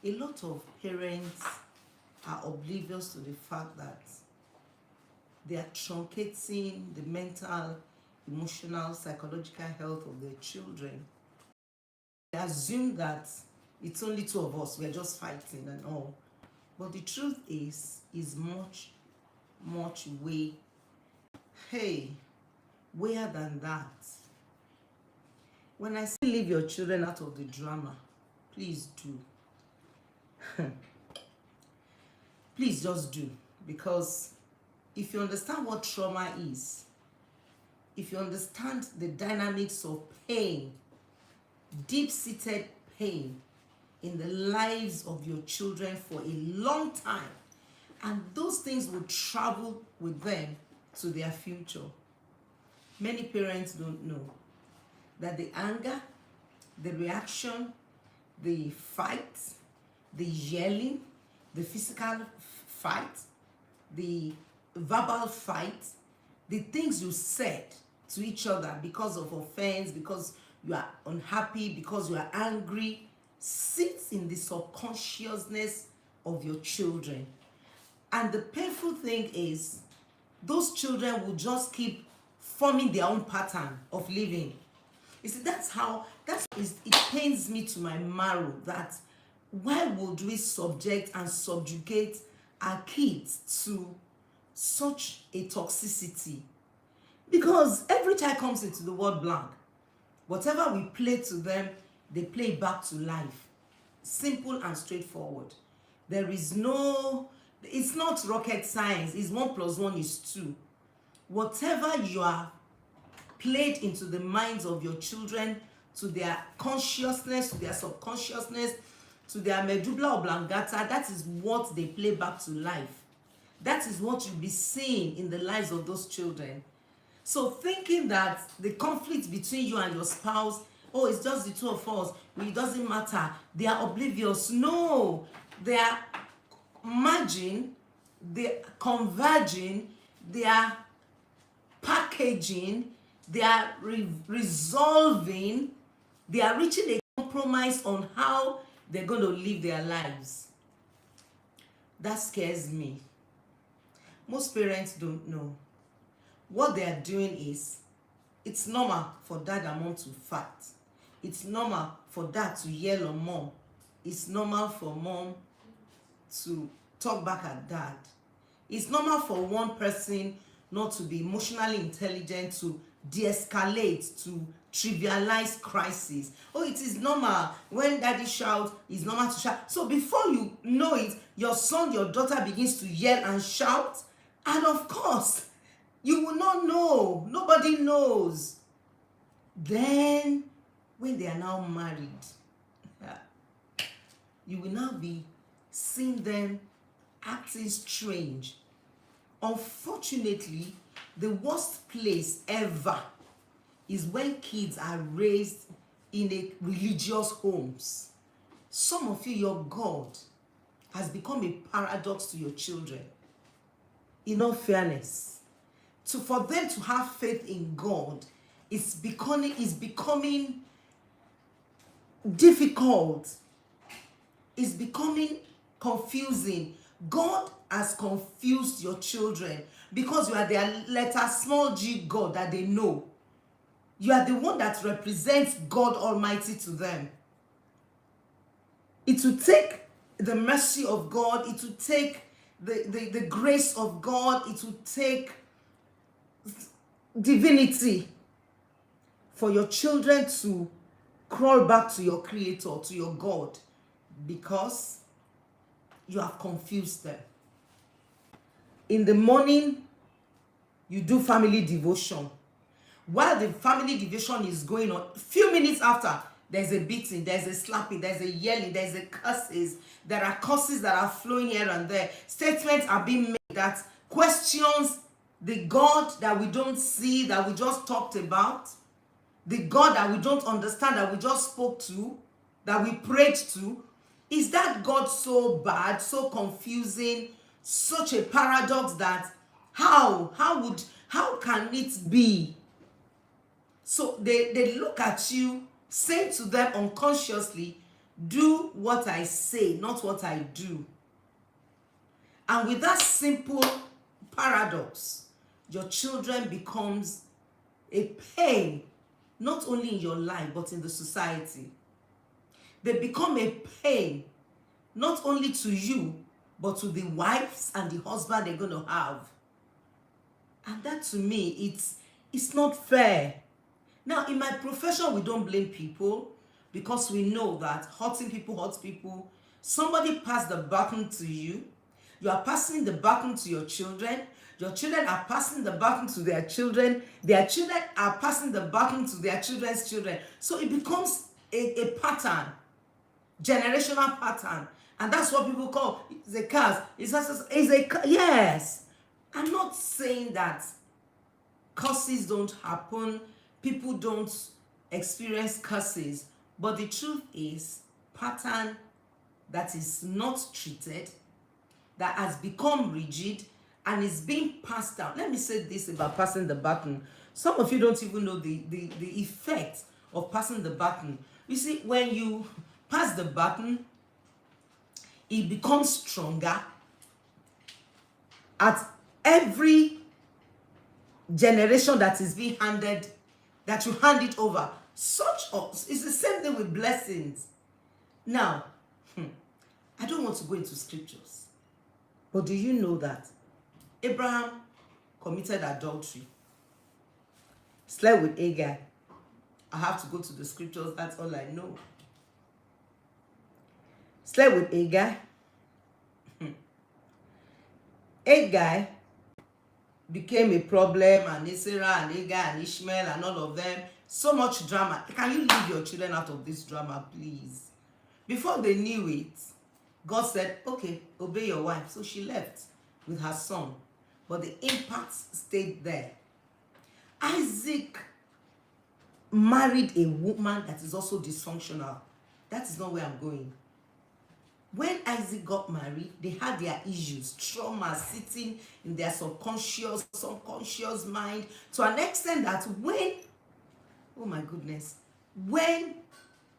A lot of parents are oblivious to the fact that they are truncating the mental, emotional, psychological health of their children. They assume that it's only two of us, we're just fighting and all. But the truth is much, much way, wayer than that. When I say leave your children out of the drama, please do. Please just do. Because if you understand what trauma is, if you understand the dynamics of pain, deep-seated pain in the lives of your children for a long time, and those things will travel with them to their future. Many parents don't know that the anger, the reaction, the fight, the yelling, the physical fight, the verbal fight, the things you said to each other because of offense, because you are unhappy, because you are angry, sits in the subconsciousness of your children. And the painful thing is, those children will just keep forming their own pattern of living. You see, it pains me to my marrow that why would we subject and subjugate our kids to such a toxicity? Because every child comes into the world blank. Whatever we play to them, they play back to life. Simple and straightforward. It's not rocket science. It's 1 + 1 is 2. Whatever you are played into the minds of your children, to their consciousness, to their subconsciousness, to their medulla oblongata, that is what they play back to life. That is what you'll be seeing in the lives of those children. So thinking that the conflict between you and your spouse, oh, it's just the two of us, it doesn't matter, they are oblivious. No, they are merging, they are converging, they are packaging, they are resolving, they are reaching a compromise on how they're going to live their lives. That scares me. Most parents don't know. What they are doing is, it's normal for dad and mom to fight. It's normal for dad to yell on mom. It's normal for mom to talk back at dad. It's normal for one person not to be emotionally intelligent, to de-escalate, to trivialize crisis. Oh, it is normal when daddy shouts, it's normal to shout. So before you know it, your son, your daughter begins to yell and shout, and of course, you will not know. Nobody knows. Then, when they are now married, you will now be seeing them acting strange. Unfortunately, the worst place ever is when kids are raised in a religious homes. Some of you, your God has become a paradox to your children. In all fairness, for them to have faith in God is becoming difficult. It's becoming confusing. God has confused your children because you are their letter small g God that they know. You are the one that represents God Almighty to them. It will take the mercy of God. It will take the grace of God. It will take divinity for your children to crawl back to your Creator, to your God, because you have confused them. In the morning, you do family devotion. While the family devotion is going on, a few minutes after, there's a beating, there's a slapping, there's a yelling, there's a curses. There are curses that are flowing here and there. Statements are being made that questions the God that we don't see, that we just talked about, the God that we don't understand, that we just spoke to, that we prayed to. Is that God so bad, so confusing, such a paradox that how can it be? So they look at you, say to them unconsciously, do what I say, not what I do. And with that simple paradox, your children becomes a pain, not only in your life, but in the society. They become a pain, not only to you, but to the wives and the husband they're going to have. And that, to me, it's not fair. Now, in my profession, we don't blame people because we know that hurting people hurt people. Somebody passed the baton to you. You are passing the baton to your children. Your children are passing the baton to their children. Their children are passing the baton to their children's children. So it becomes a pattern, generational pattern. And that's what people call the curse. Yes. I'm not saying that curses don't happen, people don't experience curses, but the truth is, pattern that is not treated, that has become rigid and is being passed down. Let me say this about passing the baton. Some of you don't even know the effect of passing the baton. You see, when you pass the baton, it becomes stronger at every generation that is being handed, that you hand it over. It's the same thing with blessings. Now, I don't want to go into scriptures, but do you know that Abraham committed adultery, slept with Hagar? I have to go to the scriptures, that's all I know. Slept with Hagar. Hagar became a problem, and Sarah and Hagar and Ishmael and all of them. So much drama. Can you leave your children out of this drama, please? Before they knew it, God said, okay, obey your wife. So she left with her son. But the impact stayed there. Isaac married a woman that is also dysfunctional. That is not where I'm going. When Isaac got married, they had their issues, trauma sitting in their subconscious mind, to an extent that when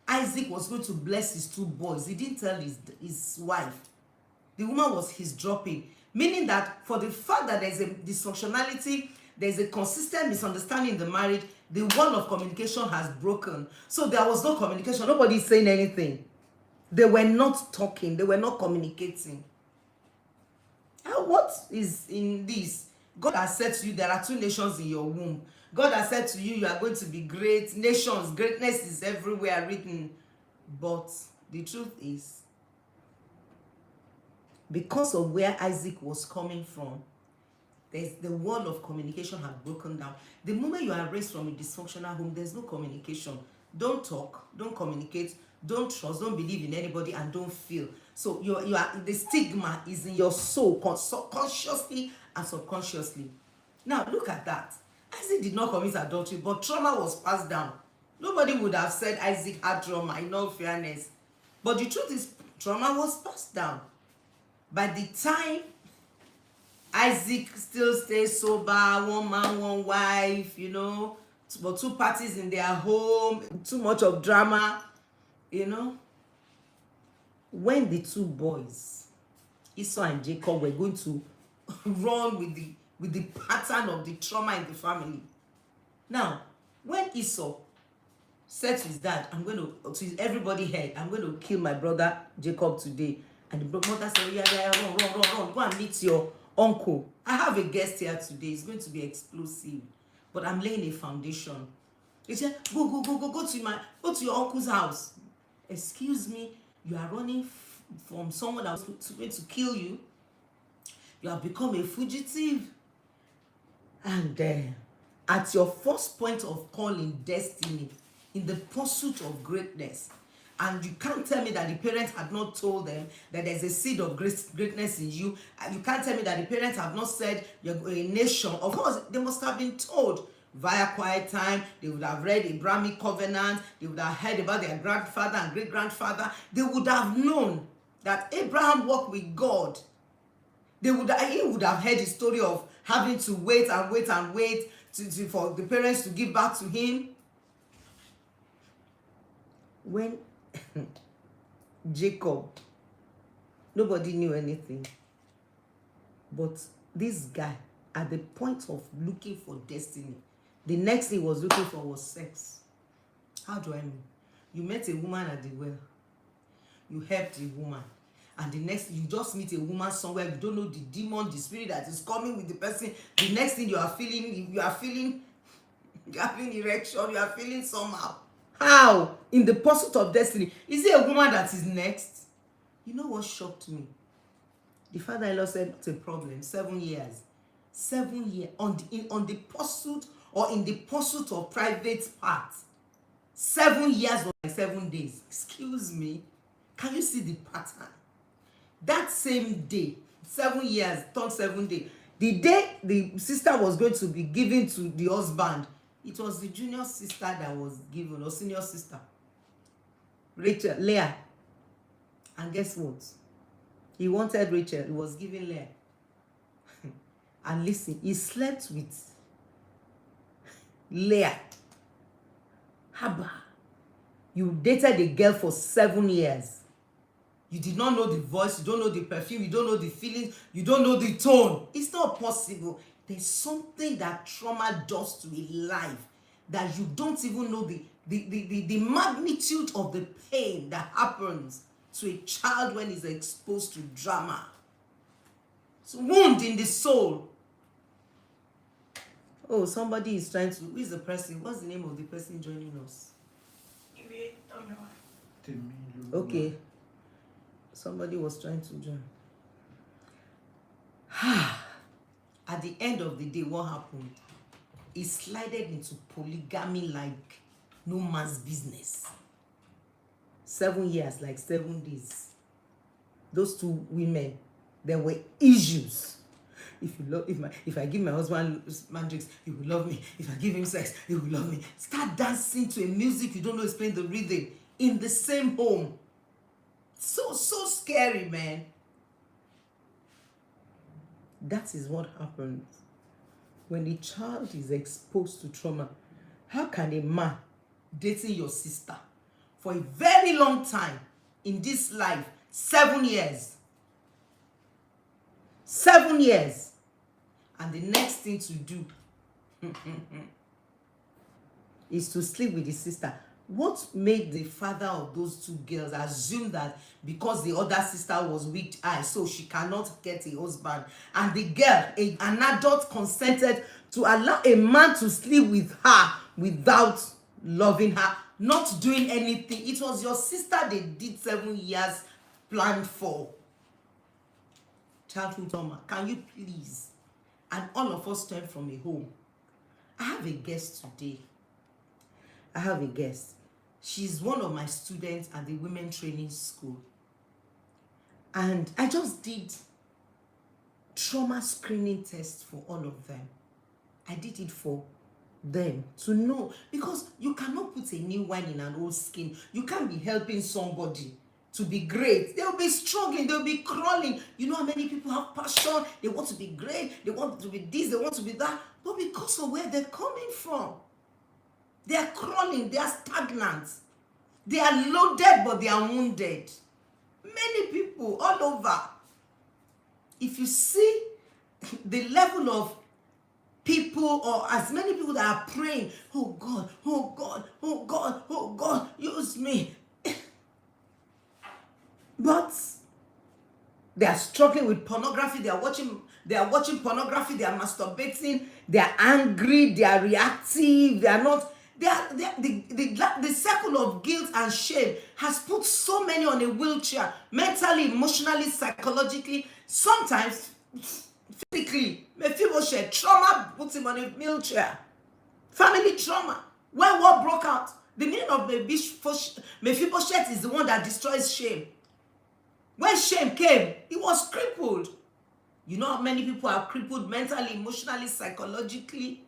Isaac was going to bless his two boys, he didn't tell his wife. The woman was his dropping. Meaning that for the fact that there's a dysfunctionality, there's a consistent misunderstanding in the marriage, the wall of communication has broken. So there was no communication. Nobody is saying anything. They were not talking. They were not communicating. What is in this? God has said to you, there are two nations in your womb. God has said to you, you are going to be great nations. Greatness is everywhere written. But the truth is, because of where Isaac was coming from, the wall of communication had broken down. The moment you are raised from a dysfunctional home, there's no communication. Don't talk, don't communicate, don't trust, don't believe in anybody, and don't feel. So the stigma is in your soul, consciously and subconsciously. Now look at that. Isaac did not commit adultery, but trauma was passed down. Nobody would have said Isaac had trauma, in all fairness. But the truth is, trauma was passed down. By the time Isaac still stays sober, one man, one wife, but two parties in their home, too much of drama, when the two boys, Esau and Jacob, were going to run with the pattern of the trauma in the family. Now, when Esau said to his dad, to everybody heard, I'm going to kill my brother Jacob today. And the mother said, yeah, run, go and meet your uncle. I have a guest here today. It's going to be explosive. But I'm laying a foundation. He said, go to your uncle's house. Excuse me, you are running from someone that was going to kill you. You have become a fugitive. And at your first point of call in destiny, in the pursuit of greatness, and you can't tell me that the parents had not told them that there's a seed of greatness in you. And you can't tell me that the parents have not said you're a nation. Of course, they must have been told via quiet time. They would have read Abrahamic covenant. They would have heard about their grandfather and great-grandfather. They would have known that Abraham walked with God. He would have heard the story of having to wait for the parents to give back to him. When Jacob. Nobody knew anything. But this guy, at the point of looking for destiny, the next thing he was looking for was sex. How do I mean? You met a woman at the well. You helped a woman. And the next, you just meet a woman somewhere, you don't know the demon, the spirit that is coming with the person. The next thing you are feeling erection, you are feeling somehow. How? In the pursuit of destiny. Is it a woman that is next? You know what shocked me? The father-in-law said, not a problem. 7 years. 7 years. On the pursuit, or in the pursuit of private part. 7 years or like 7 days. Excuse me. Can you see the pattern? That same day, 7 years, turned 7 days. The day the sister was going to be given to the husband, it was the junior sister that was given, or senior sister. Rachel, Leah. And guess what? He wanted Rachel, he was giving Leah. And listen, he slept with Leah. Haba. You dated a girl for 7 years. You did not know the voice, you don't know the perfume, you don't know the feelings, you don't know the tone. It's not possible. There's something that trauma does to a life that you don't even know the magnitude of the pain that happens to a child when he's exposed to drama. It's a wound in the soul. Oh, somebody is trying to, who is the person? What's the name of the person joining us? Okay. Somebody was trying to join. At the end of the day, what happened? He slided into polygamy like no man's business. 7 years, like 7 days. Those two women, there were issues. If I give my husband mandrakes, he will love me. If I give him sex, he will love me. Start dancing to a music you don't know is playing the rhythm in the same home. So scary, man. That is what happens when a child is exposed to trauma. How can a man dating your sister for a very long time in this life, 7 years, 7 years, and the next thing to do is to sleep with his sister? What made the father of those two girls assume that because the other sister was weak-eyed, so she cannot get a husband, and the girl, an adult, consented to allow a man to sleep with her without loving her, not doing anything? It was your sister they did 7 years planned for. Childhood trauma. Can you please? And all of us turn from a home. I have a guest today. I have a guest. She's one of my students at the women training school. And I just did trauma screening tests for all of them. I did it for them to know, because you cannot put a new wine in an old skin. You can't be helping somebody to be great. They'll be struggling, they'll be crawling. You know how many people have passion, they want to be great, they want to be this, they want to be that, but because of where they're coming from, they are crawling, they are stagnant. They are loaded, but they are wounded. Many people all over. If you see the level of people, or as many people that are praying, oh God, oh God, oh God, oh God, use me. But they are struggling with pornography, they are watching pornography, they are masturbating, they are angry, they are reactive, they are not. The circle of guilt and shame has put so many on a wheelchair, mentally, emotionally, psychologically, sometimes physically. Mephibosheth, trauma puts him on a wheelchair. Family trauma. When war broke out, the meaning of Mephibosheth is the one that destroys shame. When shame came, he was crippled. You know how many people are crippled mentally, emotionally, psychologically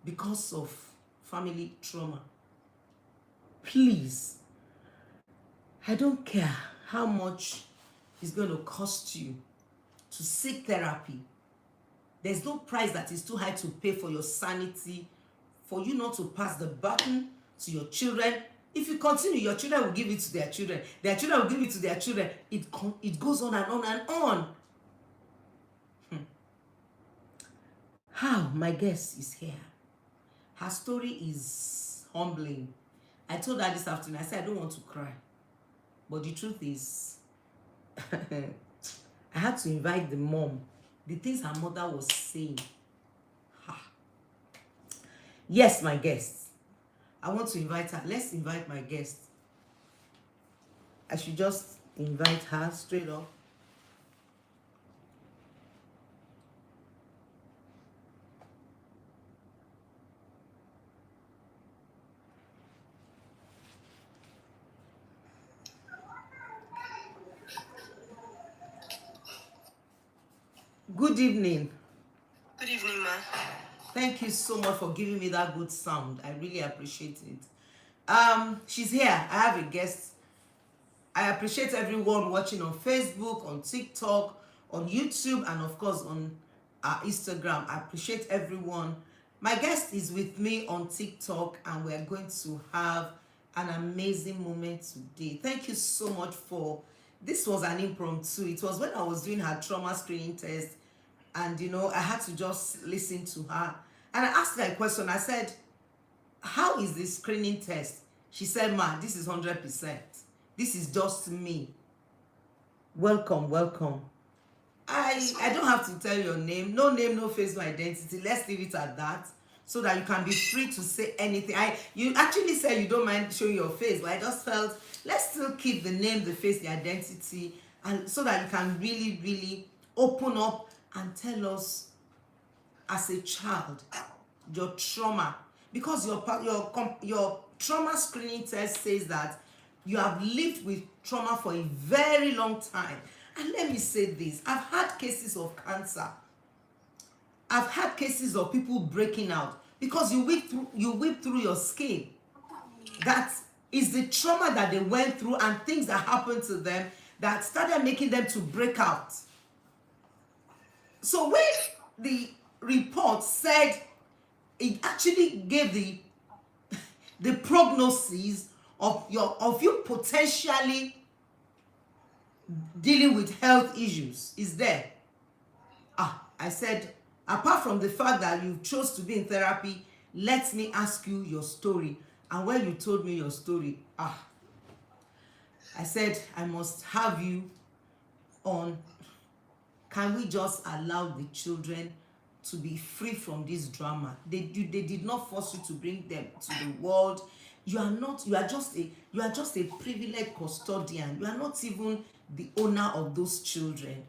because of family trauma? Please, I don't care how much it's going to cost you to seek therapy. There's no price that is too high to pay for your sanity, for you not to pass the baton to your children, If you continue, your children will give it to their children. Their children will give it to their children. It goes on and on and on. How? My guest is here. Her story is humbling. I told her this afternoon, I said, I don't want to cry. But the truth is, I had to invite the mom. The things her mother was saying. Yes, my guest. I want to invite her. Let's invite my guest. I should just invite her straight up. Good evening. Good evening, ma. Thank you so much for giving me that good sound. I really appreciate it. She's here. I have a guest. I appreciate everyone watching on Facebook, on TikTok, on YouTube, and of course on Instagram. I appreciate everyone. My guest is with me on TikTok, and we're going to have an amazing moment today. Thank you so much for this. Was an impromptu. It was when I was doing her trauma screening test, and I had to just listen to her, and I asked her a question. I said, how is the screening test? She said, ma, this is 100%. This is just me. Welcome. I don't have to tell your name, no face, no identity. Let's leave it at that, so that you can be free to say anything. You actually said you don't mind showing your face, but I just felt let's still keep the name, the face, the identity, and so that you can really open up and tell us, as a child, your trauma, because your trauma screening test says that you have lived with trauma for a very long time. And let me say this, I've had cases of cancer. I've had cases of people breaking out because you whip through your skin. That is the trauma that they went through and things that happened to them that started making them to break out. So when the report said, it actually gave the prognosis of you potentially dealing with health issues is there. I said, apart from the fact that you chose to be in therapy, let me ask you your story. And when you told me your story, I said, I must have you on. Can we just allow the children to be free from this drama? They did not force you to bring them to the world. You are just a privileged custodian. You are not even the owner of those children.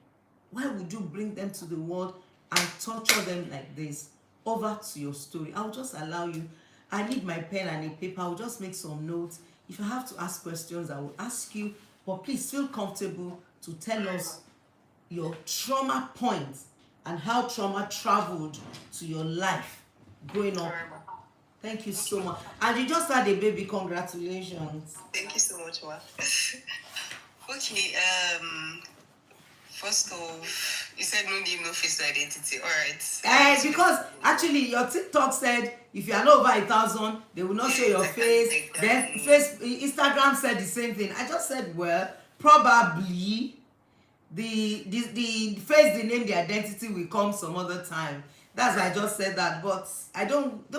Why would you bring them to the world and torture them like this? Over to your story. I'll just allow you. I need my pen and a paper. I'll just make some notes. If I have to ask questions, I will ask you. But please feel comfortable to tell us your trauma points and how trauma traveled to your life growing up. Thank you so much. And you just had a baby. Congratulations. Thank you so much, ma. Okay, first off, you said no name, no face, no identity. Alright. Because actually your TikTok said if you are not over 1,000, they will not show your face. Then Instagram said the same thing. I just said, well, probably the face, the name, the identity will come some other time. That's why I just said that. But I don't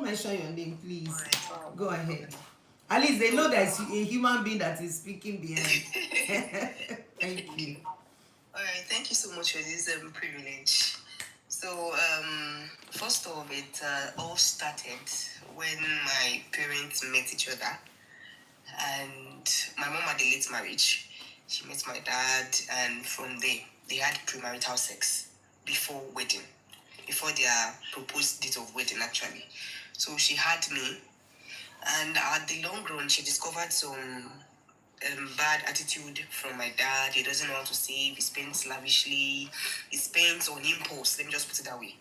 mention your name, please. Alright. Go ahead. At least they know there's a human being that is speaking behind. Thank you. Alright, thank you so much for this privilege. So, first of it all started when my parents met each other, and my mom had a late marriage. She met my dad, and from there they had premarital sex before wedding, before their proposed date of wedding actually. So she had me, and at the long run she discovered some bad attitude from my dad. He doesn't know how to save. He spends lavishly. He spends on impulse. Let me just put it that way,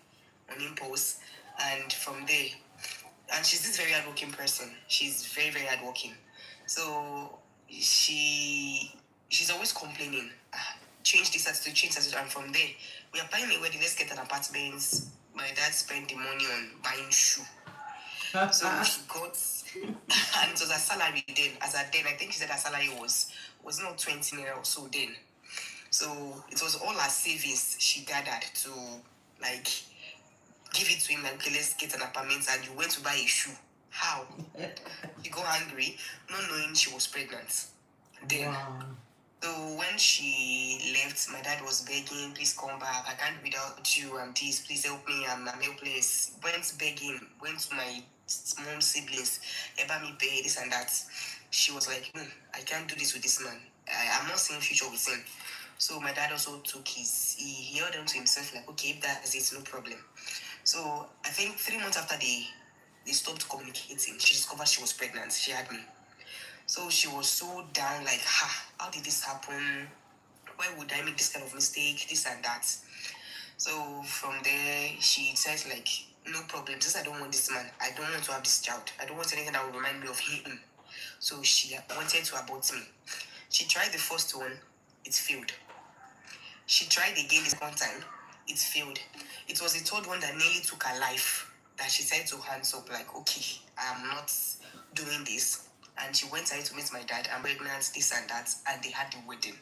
on impulse. And from there, and she's this very hardworking person. She's very, very hardworking. So she's always complaining. Change this attitude, change that attitude. And from there, we are buying a wedding. Let's get an apartment. My dad spent the money on buying shoe. So she got, and it was her salary then. As at then, I think she said her salary was not 20 naira or so then. So it was all her savings she gathered to like give it to him, like, okay, let's get an apartment, and you went to buy a shoe. How? She got angry, not knowing she was pregnant. Then, wow. So when she left, my dad was begging, please come back. I can't be without you. I'm this. Please help me. I'm helpless. Went begging. Went to my mom's siblings. About me pay this and that. She was like, I can't do this with this man. I'm not seeing future with him. So my dad also took he held on to himself like, okay, if that is it, no problem. So I think 3 months after they stopped communicating, she discovered she was pregnant. She had me. So she was so down, like, how did this happen? Why would I make this kind of mistake? This and that. So from there, she says, like, no problem. Since I don't want this man, I don't want to have this child. I don't want anything that will remind me of him. So she wanted to abort me. She tried the first one, it failed. She tried again the second time, it failed. It was the third one that nearly took her life that she said to hands up, like, okay, I'm not doing this. And she went ahead to meet my dad, I'm pregnant, this and that, and they had the wedding.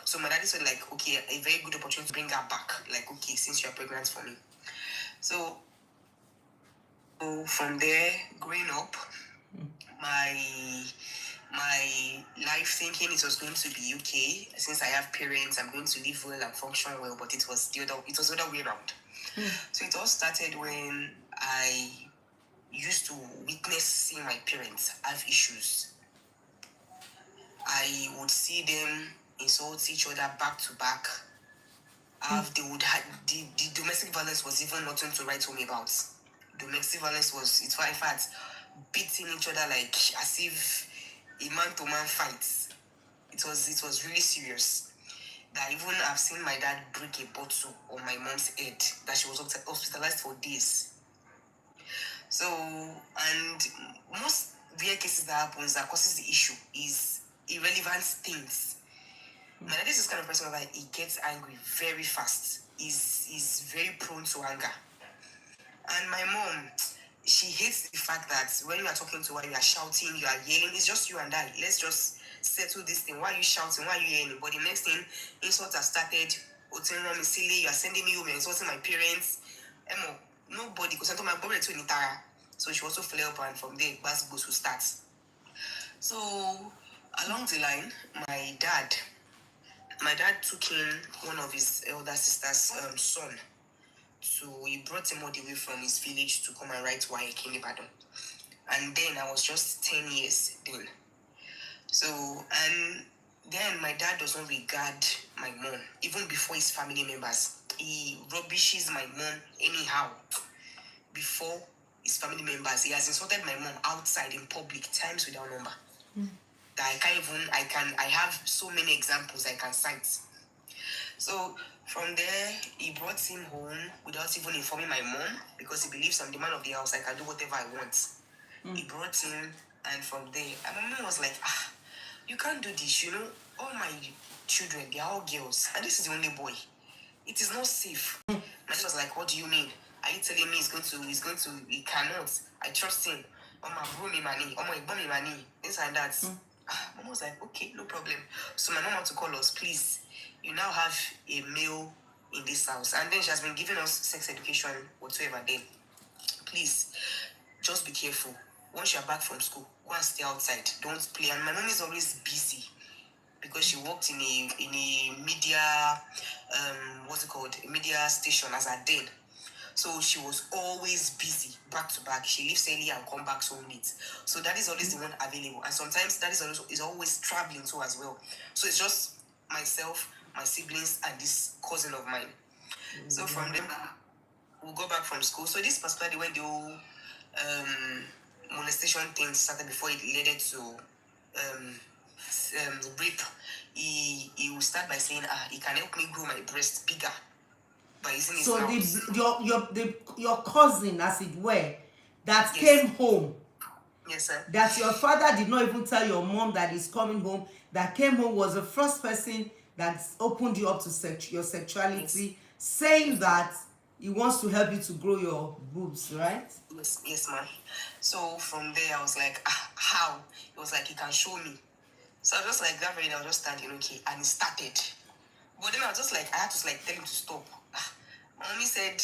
So my daddy said, like, okay, a very good opportunity to bring her back. Like, okay, since you're pregnant for me. So from there, growing up, my life thinking it was going to be okay. Since I have parents, I'm going to live well and function well, but it was the other way around. So it all started when I used to witness seeing my parents have issues. I would see them insult each other back to back. They would the domestic violence was even nothing to write home about. Domestic violence was, in fact, beating each other like as if a man-to-man fight. It was really serious. That even I've seen my dad break a bottle on my mom's head, that she was hospitalized for days. So, and most rare cases that happens that causes the issue is irrelevant things. My dad is this kind of person where he gets angry very fast. He's very prone to anger. And my mom, she hates the fact that when you are talking to her, you are shouting, you are yelling. It's just you and I. Let's just settle this thing. Why are you shouting? Why are you yelling? But the next thing, insults have started. Otenro, silly, you are sending me home, you're insulting my parents. Emo, nobody goes to my brother to Nitara. So she also flare up, and from there, Basbos will start. So along the line, my dad took in one of his elder sister's son. So he brought him all the way from his village to come and write WAEC in Ibadan. And then I was just 10 years then. So, and then my dad does not regard my mom, even before his family members. He rubbishes my mom anyhow. Before his family members, he has insulted my mom outside in public times without number. That I have so many examples I can cite. So from there, he brought him home without even informing my mom, because he believes I'm the man of the house, I can do whatever I want. He brought him, and from there, and my mom was like, you can't do this, all my children, they are all girls, and this is the only boy. It is not safe. My dad was like, what do you mean? Are you telling me he cannot? I trust him. Oh my bro me money, oh my bro me money, this and that. Mom was like, okay, no problem. So my mom had to call us, please. You now have a male in this house. And then she has been giving us sex education whatsoever then. Please, just be careful. Once you're back from school, go and stay outside. Don't play. And my mom is always busy because she worked in a media, a media station as a den. So she was always busy, back to back. She leaves early and come back so late. So that is always the one available. And sometimes that is always traveling too as well. So it's just myself, my siblings, and this cousin of mine. So from them, we'll go back from school. So this particularly when the whole molestation thing started, before it led to rape, he will start by saying, he can help me grow my breast bigger. So your cousin, as it were, that came home. Yes, sir. That your father did not even tell your mom that he's coming home. That came home was the first person that opened you up to your sexuality, saying that he wants to help you to grow your boobs, right? Yes, ma'am. So from there, I was like, how? It was like, he can show me. So I was just like, that very day, I was just standing, okay, and it started. But then I was just like, I had to like tell him to stop. Mommy said,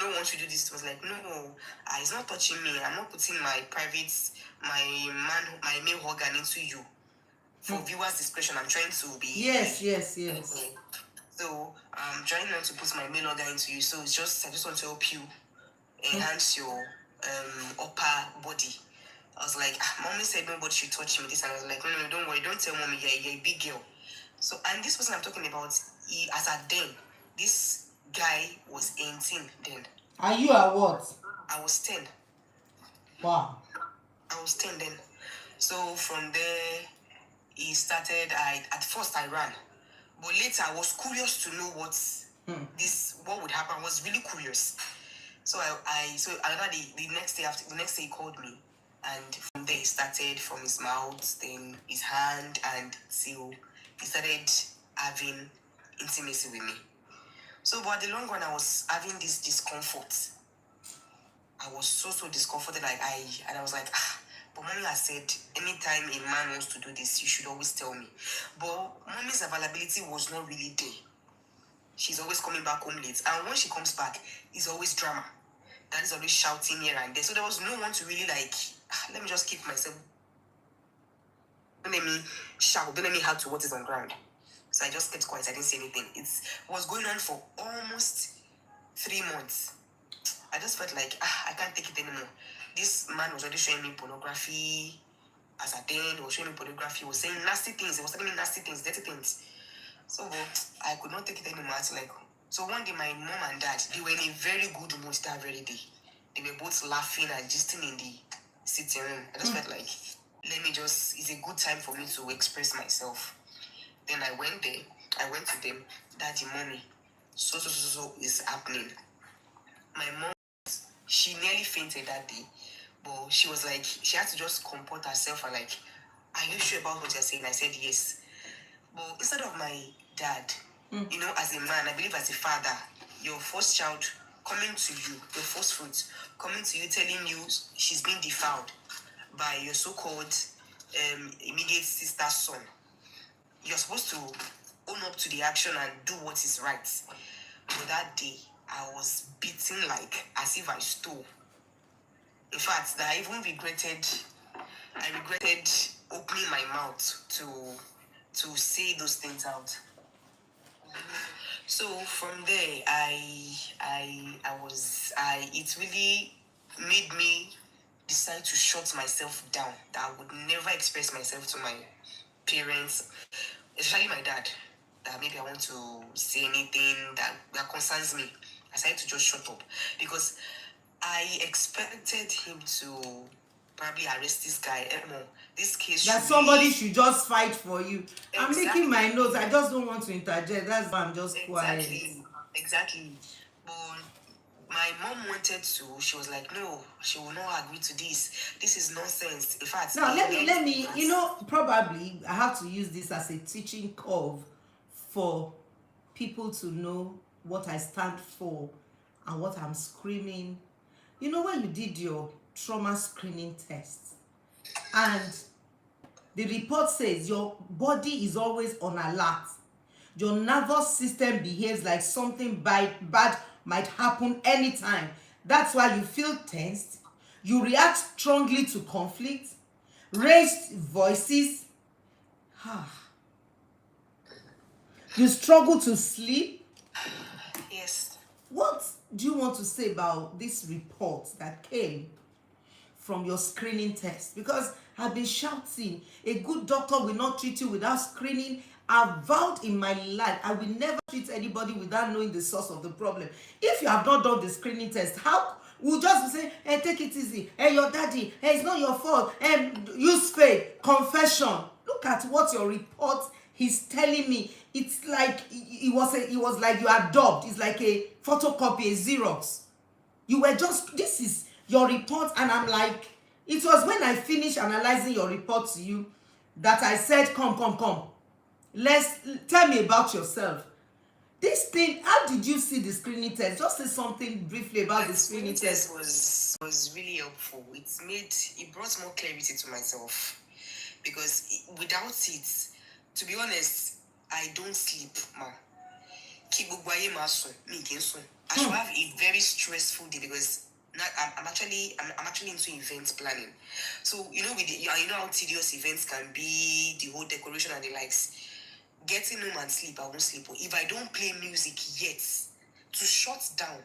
no one should do this. I was like, no, it's not touching me. I'm not putting my private, my male organ into you. For viewers' discretion, I'm trying to be. Yes. So I'm trying not to put my male organ into you. So it's just, I just want to help you enhance your upper body. I was like, mommy said nobody should touch me. This, and I was like, no, don't worry, don't tell mommy, you're a big girl. So, and this person I'm talking about, as at then, this guy was 18 then. And you are what? I was 10. Wow. I was 10 then. So from there, he started, at first I ran. But later I was curious to know what would happen. I was really curious. So so another day, the next day he called me. And from there he started from his mouth, then his hand, and till he started having intimacy with me. So, but the long run, I was having this discomfort. I was so discomforted. And I was like, but mommy has said, anytime a man wants to do this, you should always tell me. But mommy's availability was not really there. She's always coming back home late. And when she comes back, it's always drama. Dad is always shouting here and there. So there was no one to really like, let me just keep myself. Don't let me shout. Don't let me have to what is on ground. So I just kept quiet. I didn't say anything. It was going on for almost 3 months. I just felt like, I can't take it anymore. This man was already showing me pornography. As a then, he was showing me pornography. He was saying nasty things. He was telling me nasty things, dirty things. So I could not take it anymore. So one day, my mom and dad, they were in a very good mood that very day. They were both laughing and gisting in the sitting room. I just felt like, it's a good time for me to express myself. Then I went there. I went to them. Daddy, mommy, so is happening. My mom, she nearly fainted that day. But she was like, she had to just comport herself and like, are you sure about what you're saying? I said, yes. But instead of my dad, as a man, I believe as a father, your first child coming to you, your first fruit, coming to you, telling you she's been defiled by your so-called immediate sister's son. You're supposed to own up to the action and do what is right. But that day, I was beaten like as if I stole. In fact, I even regretted opening my mouth to say those things out. So from there, it really made me decide to shut myself down. That I would never express myself to my parents, especially my dad. That maybe I want to say anything that concerns me. I decided to just shut up because I expected him to probably arrest this guy. This case that somebody should just fight for you. Exactly. I'm making my notes. I just don't want to interject. That's why I'm just quiet. Exactly. But my mom wanted to. She was like, no, she will not agree to this. This is nonsense. In fact, now let me. Probably I have to use this as a teaching curve for people to know what I stand for and what I'm screaming. When you did your trauma screening test and the report says your body is always on alert, your nervous system behaves like something bad might happen anytime. That's why you feel tensed, you react strongly to conflict, raised voices, you struggle to sleep. Yes. What do you want to say about this report that came from your screening test? Because I've been shouting, a good doctor will not treat you without screening. I've vowed in my life I will never treat anybody without knowing the source of the problem. If you have not done the screening test, how we'll just say, hey, take it easy, hey, your daddy, hey, it's not your fault, hey, use faith, confession. Look at what your report is telling me. It's like it was like you are dubbed. It's like a photocopy, a Xerox. You were just, this is your report, and I'm like, it was when I finished analyzing your report to you that I said, come. Let's tell me about yourself. this thing, how did you see the screening test? Just say something briefly about the screening test. Was really helpful. It brought more clarity to myself, because without it, to be honest, I don't sleep, ma. I should have a very stressful day, because I'm actually into event planning. So you know how tedious events can be, the whole decoration and the likes. Getting home and sleep, I won't sleep. If I don't play music yet, to shut down.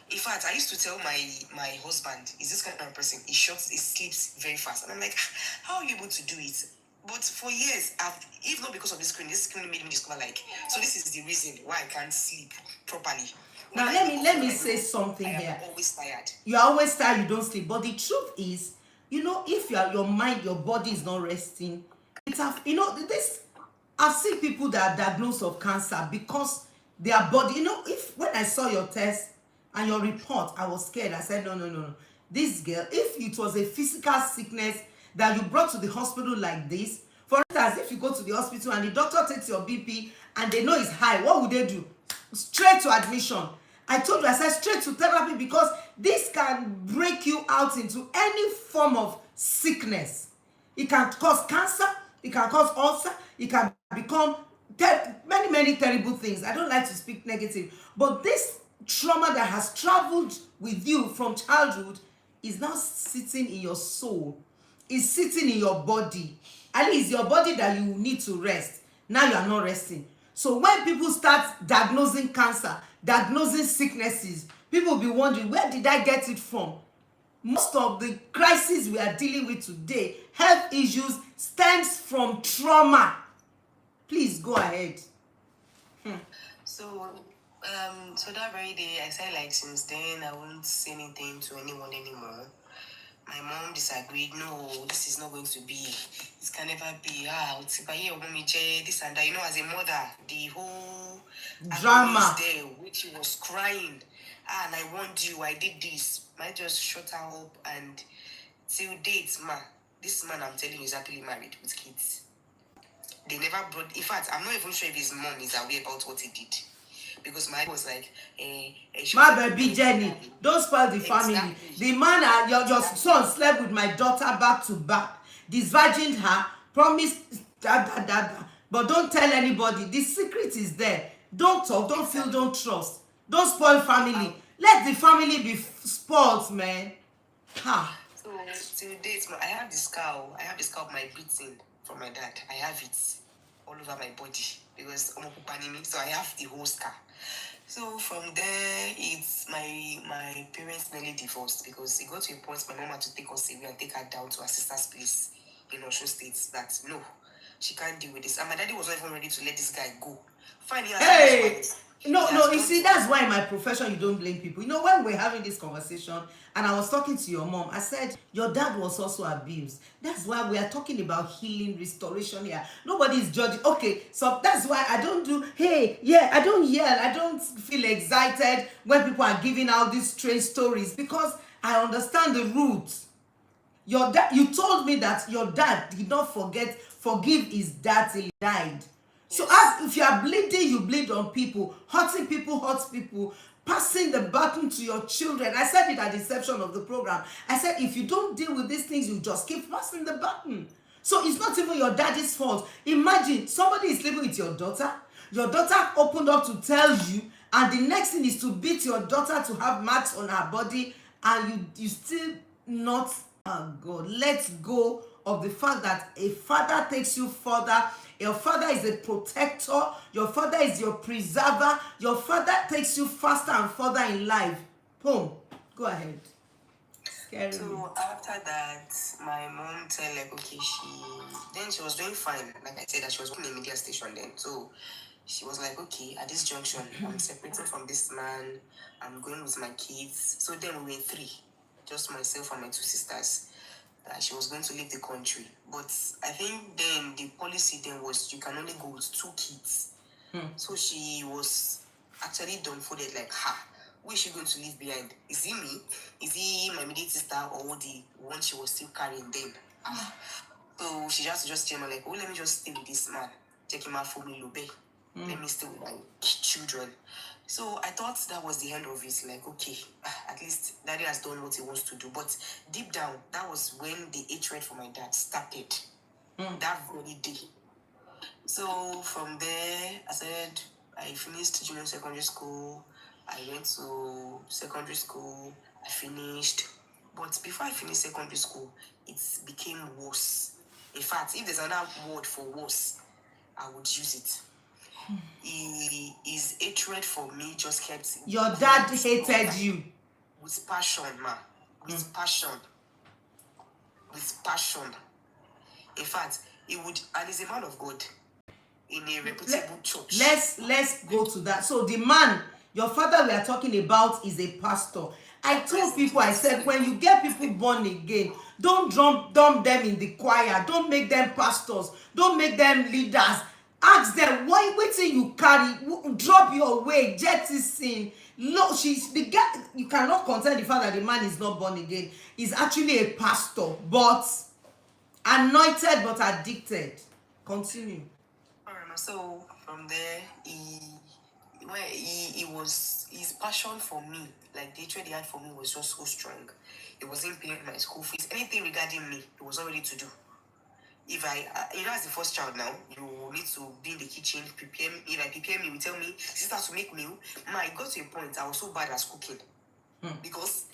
In fact, I used to tell my husband, is this kind of person, he sleeps very fast. And I'm like, how are you able to do it? But for years, if not because of this screen made me discover, like, so this is the reason why I can't sleep properly. Now let me say something here. I'm always tired. You're always tired, you don't sleep. But the truth is, if your mind, your body is not resting, this, I've seen people that are diagnosed of cancer because their body, if when I saw your test and your report, I was scared. I said, no. This girl, if it was a physical sickness that you brought to the hospital like this, for instance, if you go to the hospital and the doctor takes your BP and they know it's high, what would they do? Straight to admission. I told you, I said straight to therapy, because this can break you out into any form of sickness. It can cause cancer, it can cause ulcer, it can become many terrible things. I don't like to speak negative, but this trauma that has traveled with you from childhood is now sitting in your soul, is sitting in your body. At least your body that you need to rest. Now you are not resting. So when people start diagnosing cancer, diagnosing sicknesses, people will be wondering, where did I get it from? Most of the crises we are dealing with today, health issues, stems from trauma. Please go ahead. So that very day, I said, like, since then, I won't say anything to anyone anymore. My mom disagreed. No, this is not going to be. This can never be. This and that. As a mother, the whole Drama is there, which she was crying. And I warned you, I did this. I just shut her up, and till date, this man I'm telling you is happily married with kids. They never brought. In fact, I'm not even sure if his mom is aware about what he did. Because my was like, my baby Jenny, don't spoil the family. Exactly. The man, your son slept with my daughter back to back, disvirgined her, promised but don't tell anybody. The secret is there. Don't talk, don't feel, don't trust. Don't spoil family. Let the family be spoiled, man. So till date, I have the scar. I have the scar of my beating from my dad. I have it all over my body, because so I have the whole scar. So from there, it's my parents nearly divorced, because it got to a point my mom had to take us away and take her down to her sister's place in Osun State. That no, she can't deal with this. And my daddy was not even ready to let this guy go. Finally, no, you see, that's why in my profession you don't blame people. When we're having this conversation and I was talking to your mom, I said your dad was also abused. That's why we are talking about healing, restoration here. Nobody is judging. Okay, so that's why I don't do, I don't yell, I don't feel excited when people are giving out these strange stories, because I understand the roots. Your dad, you told me that your dad did not forgive his dad till he died. So if you are bleeding, you bleed on people. Hurting people hurts people. Passing the baton to your children. I said it at the inception of the program. I said, if you don't deal with these things, you just keep passing the baton. So it's not even your daddy's fault. Imagine somebody is living with your daughter. Your daughter opened up to tell you, and the next thing is to beat your daughter to have marks on her body, and you still not, God, let go of the fact that a father takes you further. Your father is a protector. Your father is your preserver. Your father takes you faster and further in life. Boom. Go ahead. Scary. So after that, my mom said, like, okay, she was doing fine. Like I said, that she was working in a media station then. So she was like, okay, at this junction, I'm separating from this man. I'm going with my kids. So then we were three, just myself and my two sisters. That she was going to leave the country. But I think then the policy then was you can only go with 2 kids. So she was actually dumbfounded, like, who is she going to leave behind? Is it me? Is he my immediate sister, or the one she was still carrying then? So she just came like, let me just stay with this man. Check him out for me, Lube. Let me stay with my children. So I thought that was the end of it. Like, okay, at least daddy has done what he wants to do. But deep down, that was when the hatred for my dad started. That very day. So from there, I finished junior secondary school. I went to secondary school. I finished. But before I finished secondary school, it became worse. In fact, if there's another word for worse, I would use it. His hatred for me just kept. Your dad hated you. With passion, man. With passion. With passion. In fact, he would, and he's a man of God in a reputable church. Let's go to that. So the man, your father we are talking about, is a pastor. I told people, I said, when you get people born again, don't dump them in the choir. Don't make them pastors. Don't make them leaders. Ask them, why waiting you carry? Drop your weight, jettison. No, she's the guy. You cannot contend the fact that the man is not born again. He's actually a pastor, but anointed but addicted. Continue. All right, so from there, his passion for me, like the hatred he had for me, was just so strong. He wasn't paying my school fees. Anything regarding me, he was all ready to do. If as the first child now, you need to be in the kitchen, prepare me. If I prepare me, you tell me, sister, to make meal. It got to a point I was so bad at cooking. Because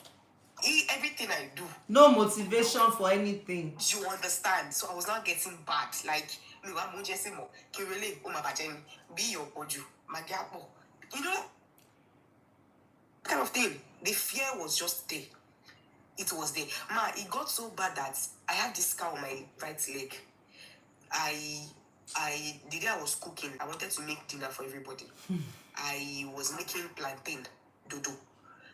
everything I do. No motivation for anything. You understand? So I was not getting bad. Like, be your oju, you know, kind of thing. The fear was just there. It was there. It got so bad that I had this scar on my right leg. The day I was cooking, I wanted to make dinner for everybody. I was making plantain, dodo,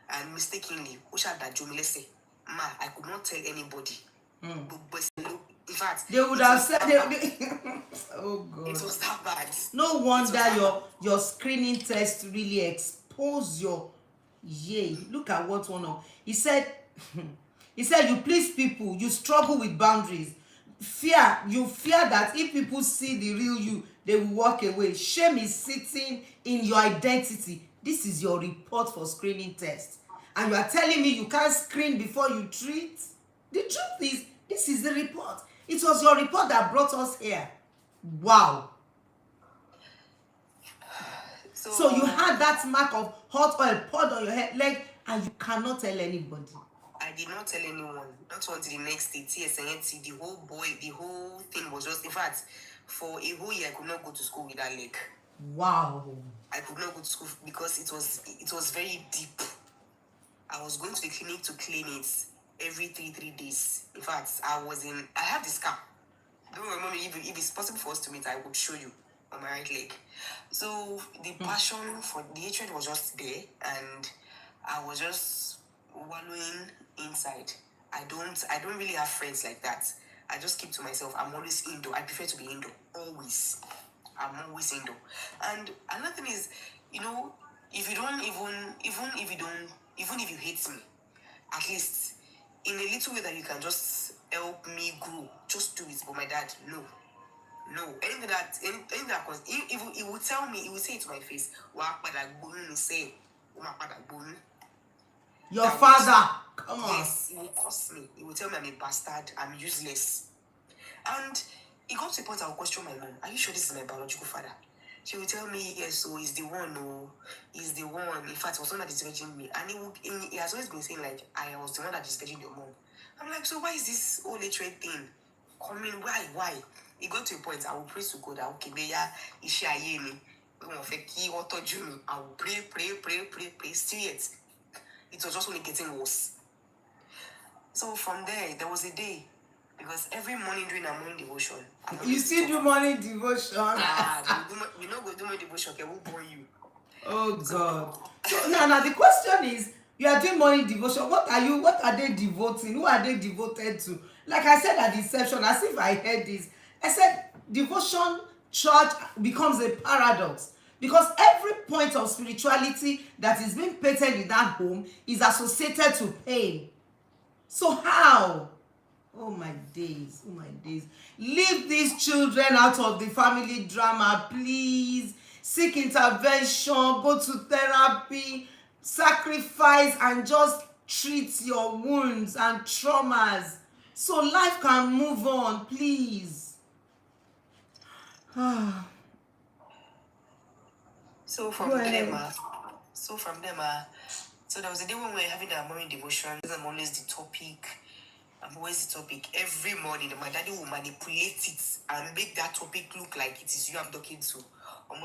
and mistakenly, I could not tell anybody. But in fact, they would have said, oh God. It was that bad. No wonder your screening test really exposed your Look at what one of he said. He said, you please people, you struggle with boundaries. You fear that if people see the real you, they will walk away. Shame is sitting in your identity. This is your report for screening test. And you are telling me you can't screen before you treat? The truth is, this is the report. It was your report that brought us here. Wow. So you had that mark of hot oil poured on your leg, and you cannot tell anybody. I did not tell anyone. Not until the next day. TSNT, the whole thing was just, in fact, for a whole year I could not go to school with that leg. Wow. I could not go to school because it was very deep. I was going to the clinic to clean it every three days. In fact, I have this scar. Don't remember, if it's possible for us to meet, I would show you on my right leg. So the passion for the hatred was just there, and I was just wallowing inside. I don't really have friends like that. I just keep to myself. I'm always indoor. I prefer to be indoor. Always. I'm always indoor. And another thing is, if you don't even if you hate me, at least in a little way that you can just help me grow, just do it. But my dad, no. Anything that he would tell me, he would say it to my face. Your father, come on. Yes, he will curse me. He will tell me I'm a bastard, I'm useless. And it got to a point I will question my mom. Are you sure this is my biological father? She will tell me, yes, so he's the one, he's the one. In fact, it was someone that is discouraging me. And he has always been saying, like, I was the one that discouraged your mom. I'm like, so why is this whole hatred thing coming? Why? It got to a point I will pray to God that, okay, I will pray, still yet. It was just only getting worse. So from there was a day, because every morning during our morning devotion, you still do morning devotion. We not go do morning devotion. Okay, we'll bore you. Oh God. So now the question is, you are doing morning devotion. What are they devoting? Who are they devoted to? Like I said at the inception, as if I heard this, I said devotion church becomes a paradox. Because every point of spirituality that is being painted in that home is associated to pain. So how? Oh my days. Leave these children out of the family drama, please. See seek intervention, go to therapy, sacrifice, and just treat your wounds and traumas so life can move on, please. So from there, so there was a day when we were having our morning devotion. I'm always the topic. Every morning, my daddy will manipulate it and make that topic look like it is you I'm talking to. And I'm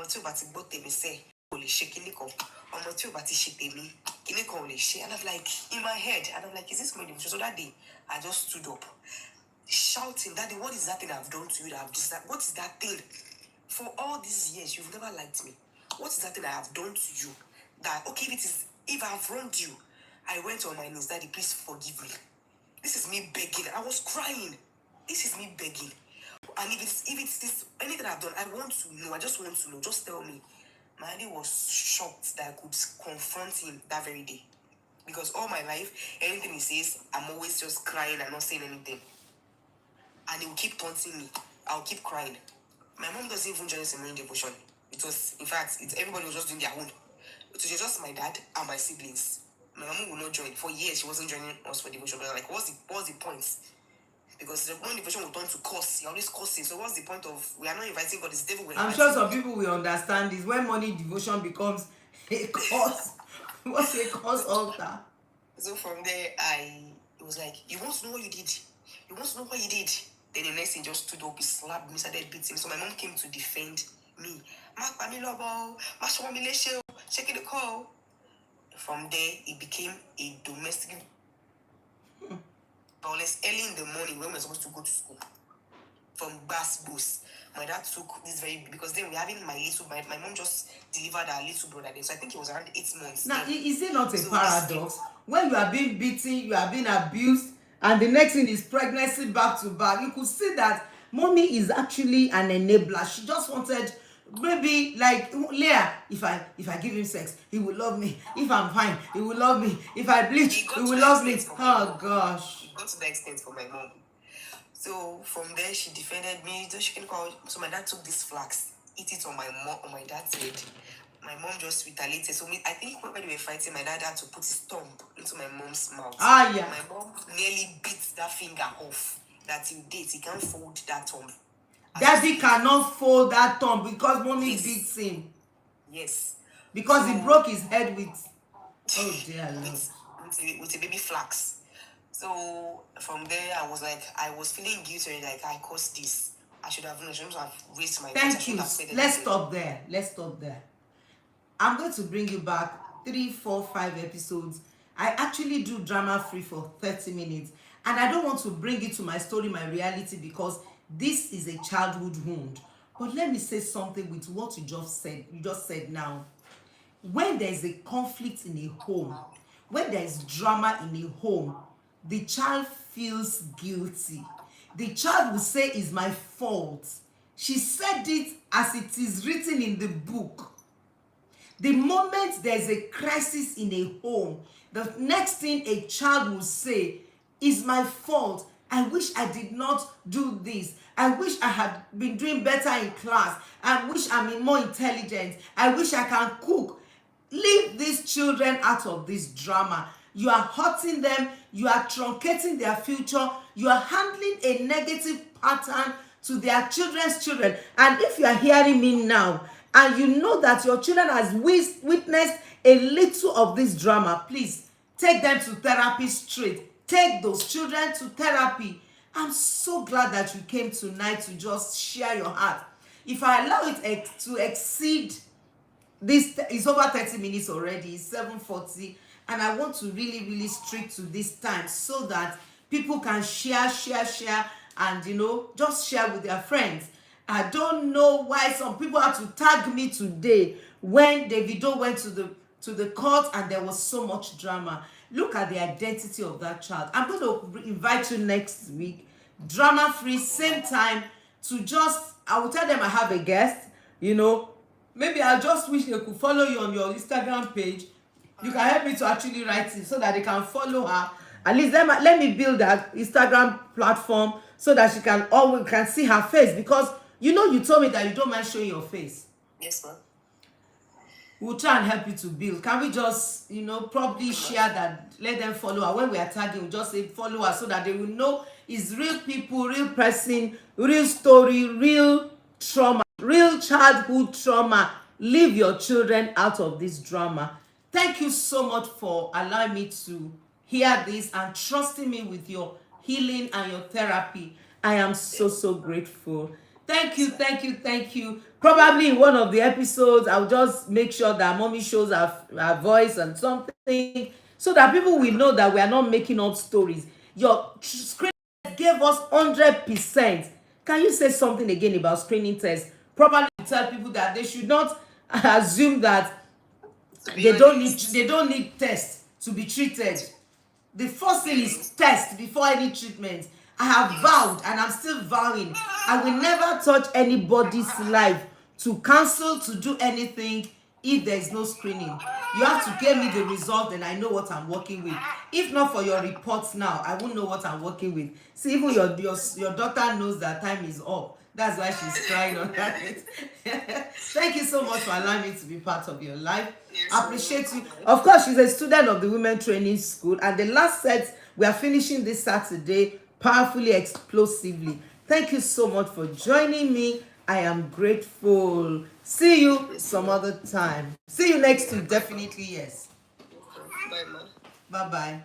like, in my head, and I'm like, is this my devotion? So that day, I just stood up, shouting, Daddy, what is that thing I've done to you that I've just that? What is that thing? For all these years, you've never liked me. What is that thing I have done to you? That, okay, if I've wronged you, I went on my knees, Daddy, please forgive me. This is me begging. I was crying. This is me begging. And if it's anything I've done, I want to know. I just want to know. Just tell me. My daddy was shocked that I could confront him that very day. Because all my life, anything he says, I'm always just crying and not saying anything. And he will keep taunting me. I'll keep crying. My mom doesn't even join us in morning devotion. It was, in fact, everybody was just doing their own. It was just my dad and my siblings. My mom would not join. For years, she wasn't joining us for devotion. But like, what's the point? Because the morning devotion will turn to curse. You're always cursing. So what's the point of, we are not inviting God, it's the devil. I'm sure some people will understand this. When morning devotion becomes a curse, what's a curse altar? So from there, it was like, you want to know what you did? You want to know what you did? Then the next thing just stood up, he slapped me, started beating me. So my mom came to defend me. Checking the call. From there, it became a domestic violence early in the morning when we were supposed to go to school. From Bass Boost. My dad took this because then we're having my mom just delivered our little brother then. So I think it was around 8 months. Now, is it not a paradox? When you are being beaten, you are being abused, and the next thing is pregnancy back to back, you could see that mommy is actually an enabler. She just wanted, maybe like Leah, if I give him sex, he will love me. If I'm fine, he will love me. If I bleach, he will love me. Oh gosh. It got to the extent for my mom. So from there, she defended me. So my dad took this flax, eat it on my dad's head. My mom just retaliated. So I think when they were fighting, my dad had to put his thumb into my mom's mouth. Ah, yeah. My mom nearly beat that finger off. That till date, he can't fold that thumb. Daddy cannot fold that thumb because mommy beats him. Yes. Because he broke his head with, oh dear Lord. With a baby flax. So from there, I was feeling guilty, like I caused this. I should have raised my voice. Thank you. Let's stop there. I'm going to bring you back 3, 4, 5 episodes. I actually do drama free for 30 minutes. And I don't want to bring it to my story, my reality, because this is a childhood wound. But let me say something with what you just said now. When there is a conflict in a home, when there is drama in a home, the child feels guilty. The child will say, it's my fault. She said it as it is written in the book. The moment there's a crisis in a home, the next thing a child will say is my fault. I wish I did not do this. I wish I had been doing better in class. I wish I'm more intelligent. I wish I can cook. Leave these children out of this drama. You are hurting them. You are truncating their future. You are handling a negative pattern to their children's children. And if you are hearing me now, and you know that your children has witnessed a little of this drama, please take them to therapy straight. Take those children to therapy. I'm so glad that you came tonight to just share your heart. If I allow it to exceed this, it's over 30 minutes already, it's 7:40, and I want to really stick to this time so that people can share, and just share with their friends. I don't know why some people had to tag me today when Davido went to the court and there was so much drama. Look at the identity of that child. I'm going to invite you next week, drama free, same time, I will tell them I have a guest, maybe I just wish they could follow you on your Instagram page. You can help me to actually write it so that they can follow her. At least let me build that Instagram platform so that she can see her face, because you told me that you don't mind showing your face. Yes, ma'am. we'll try and help you to build. Can we just, probably share that, let them follow her. When we are tagging, we just say follow her so that they will know it's real people, real person, real story, real trauma, real childhood trauma. Leave your children out of this drama. Thank you so much for allowing me to hear this and trusting me with your healing and your therapy. I am so grateful. Thank you, thank you, thank you. Probably in one of the episodes, I'll just make sure that mommy shows her voice and something so that people will know that we are not making up stories. Your screen gave us 100%. Can you say something again about screening tests? Probably tell people that they should not assume that they don't need tests to be treated. The first thing is test before any treatment. I have vowed and I'm still vowing I will never touch anybody's life to cancel, to do anything if there is no screening. You have to give me the result and I know what I'm working with. If not for your reports now, I won't know what I'm working with. See, even your daughter knows that time is up. That's why she's crying on that. Thank you so much for allowing me to be part of your life. I appreciate you. Of course, she's a student of the Women Training School. And the last set, we are finishing this Saturday powerfully, explosively. Thank you so much for joining me. I am grateful. See you some other time. See you next week. Definitely, yes. Bye, ma. Bye-bye.